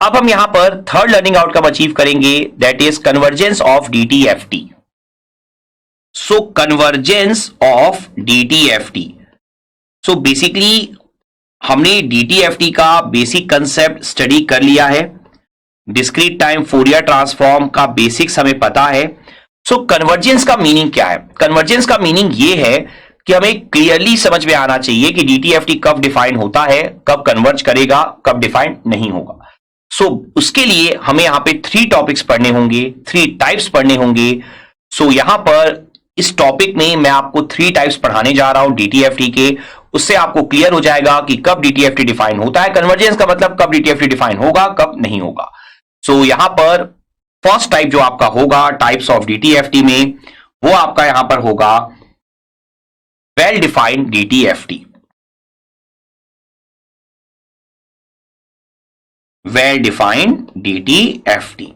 अब हम यहां पर थर्ड लर्निंग आउटकम अचीव करेंगे, that is convergence of DTFT। So convergence of DTFT, so basically हमने DTFT का बेसिक कंसेप्ट स्टडी कर लिया है, डिस्क्रीट टाइम फोरियर ट्रांसफॉर्म का बेसिक्स हमें पता है। सो कन्वर्जेंस का मीनिंग क्या है? कन्वर्जेंस का मीनिंग यह है कि हमें क्लियरली समझ में आना चाहिए कि DTFT कब डिफाइन होता है, कब कन्वर्ज करेगा, कब डिफाइन नहीं होगा। सो उसके लिए हमें यहां पे 3 टॉपिक्स पढ़ने होंगे, 3 टाइप्स पढ़ने होंगे। सो यहां पर इस टॉपिक में मैं आपको 3 टाइप्स पढ़ाने जा रहा हूं DTFT के। उससे आपको क्लियर हो जाएगा कि कब DTFT डिफाइन होता है, कन्वर्जेंस का मतलब कब DTFT डिफाइन होगा, कब नहीं होगा। सो यहां पर फर्स्ट टाइप जो आपका होगा टाइप्स ऑफ DTFT में, वो आपका यहां पर होगा well defined DTFT। Well defined DTFT।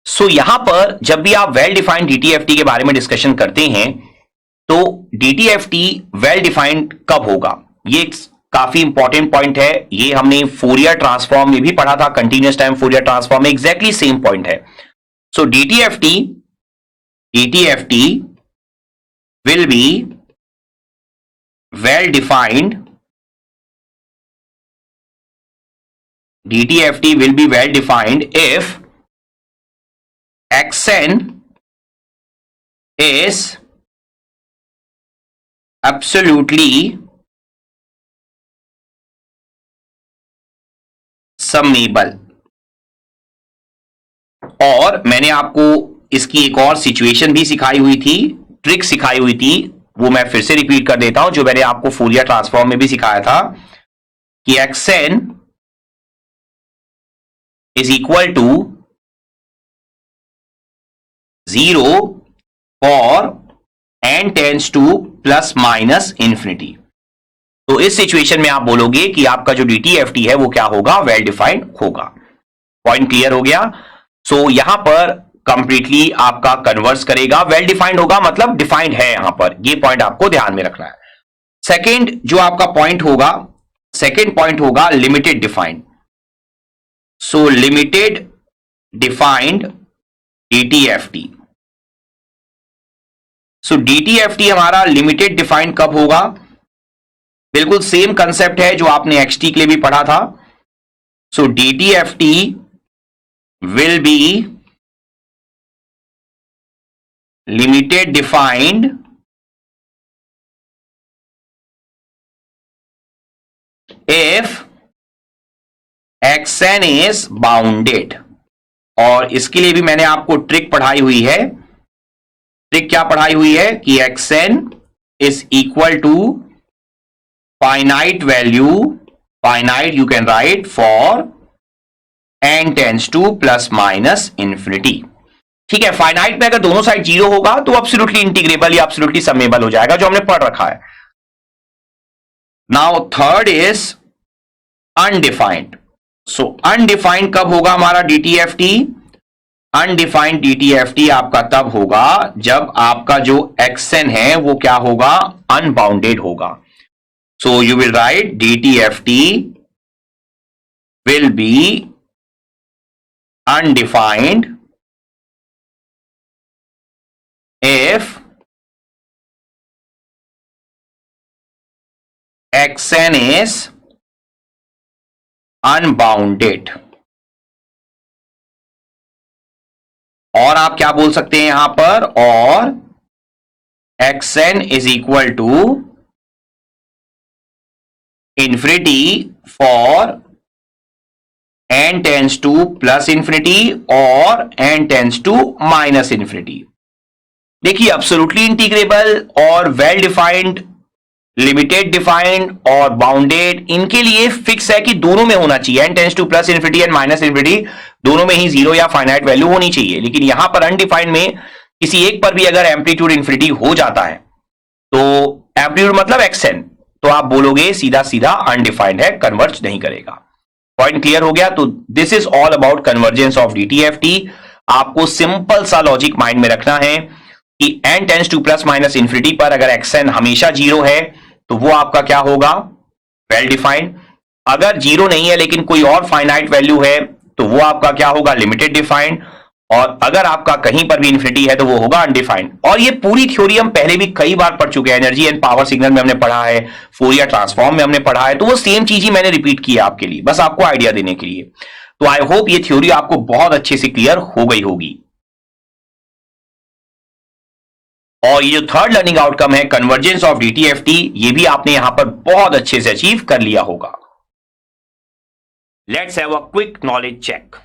सो यहां पर जब भी आप वेल डिफाइंड DTFT के बारे में डिस्कशन करते हैं तो DTFT वेल डिफाइंड कब होगा, ये काफी इंपॉर्टेंट पॉइंट है। ये हमने फोरियर ट्रांसफॉर्म में भी पढ़ा था, कंटिन्यूअस टाइम फोरियर ट्रांसफॉर्म में एग्जैक्टली सेम पॉइंट है। सो DTFT will be well defined, DTFT will be well defined if Xn is absolutely summable। और मैंने आपको इसकी एक और सिचुएशन भी सिखाई हुई थी, ट्रिक सिखाई हुई थी, वो मैं फिर से रिपीट कर देता हूं, जो मैंने आपको फोरियर ट्रांसफॉर्म में भी सिखाया था कि Xn is equal to 0 for n tends to plus minus infinity. तो इस सिचुएशन में आप बोलोगे कि आपका जो DTFT है वो क्या होगा, वेल डिफाइंड होगा। पॉइंट क्लियर हो गया? सो यहां पर कंप्लीटली आपका कन्वर्स करेगा, वेल डिफाइंड होगा मतलब डिफाइंड है, यहां पर ये पॉइंट आपको ध्यान में रखना है। सेकेंड जो आपका पॉइंट होगा, सेकेंड पॉइंट होगा लिमिटेड डिफाइंड। सो लिमिटेड डिफाइंड DTFT। सो DTFT हमारा लिमिटेड डिफाइंड कब होगा? बिल्कुल सेम कंसेप्ट है जो आपने XT के लिए भी पढ़ा था। सो DTFT will be limited defined if Xn is bounded. और इसके लिए भी मैंने आपको ट्रिक पढ़ाई हुई है। ट्रिक क्या पढ़ाई हुई है कि Xn is equal to finite value, finite you can write for n tends to plus minus infinity. ठीक है, फाइनाइट में अगर दोनों साइड 0 होगा तो एब्सोल्युटली इंटीग्रेबल या एब्सोल्युटली समेबल हो जाएगा, जो हमने पढ़ रखा है। Now third is undefined. So undefined कब होगा हमारा DTFT? अनडिफाइंड DTFT आपका तब होगा जब आपका जो Xn है वो क्या होगा, अनबाउंडेड होगा। So you will write DTFT will be undefined if Xn is unbounded। और आप क्या बोल सकते हैं यहां पर, और Xn is equal to infinity for n tends to plus infinity और n tends to minus infinity। देखिए एब्सोल्युटली इंटीग्रेबल और वेल डिफाइंड, लिमिटेड डिफाइंड और बाउंडेड, इनके लिए फिक्स है कि दोनों में होना चाहिए, n tends to plus infinity and minus infinity, दोनों में ही 0 या फाइनाइट वैल्यू होनी चाहिए। लेकिन यहां पर अनडिफाइंड में किसी एक पर भी अगर एम्पलीट्यूड इन्फिनिटी हो जाता है तो एम्पलीट्यूड मतलब Xn, तो आप बोलोगे सीधा सीधा अनडिफाइंड है, कन्वर्ज नहीं करेगा। पॉइंट क्लियर हो गया? तो this is all about convergence of DTFT। आपको सिंपल सा लॉजिक माइंड में रखना है कि n tends to plus minus infinity पर अगर Xn हमेशा 0 है तो वो आपका क्या होगा, वेल डिफाइंड। अगर जीरो नहीं है लेकिन कोई और फाइनाइट वैल्यू है तो वो आपका क्या होगा, लिमिटेड डिफाइंड। और अगर आपका कहीं पर भी इन्फिनिटी है तो वो होगा अनडिफाइंड। और ये पूरी थ्योरी हम पहले भी कई बार पढ़ चुके हैं, एनर्जी एंड पावर सिग्नल में हमने पढ़ा है, फोरियर ट्रांसफॉर्म में हमने पढ़ा है, तो वो सेम चीज ही मैंने रिपीट किया आपके लिए, बस आपको आइडिया देने के लिए। तो आई होप ये थ्योरी आपको बहुत अच्छे से क्लियर हो गई होगी। और ये जो थर्ड लर्निंग आउटकम है, कन्वर्जेंस ऑफ डीटीएफटी, ये भी आपने यहां पर बहुत अच्छे से अचीव कर लिया होगा। Let's have a quick knowledge check.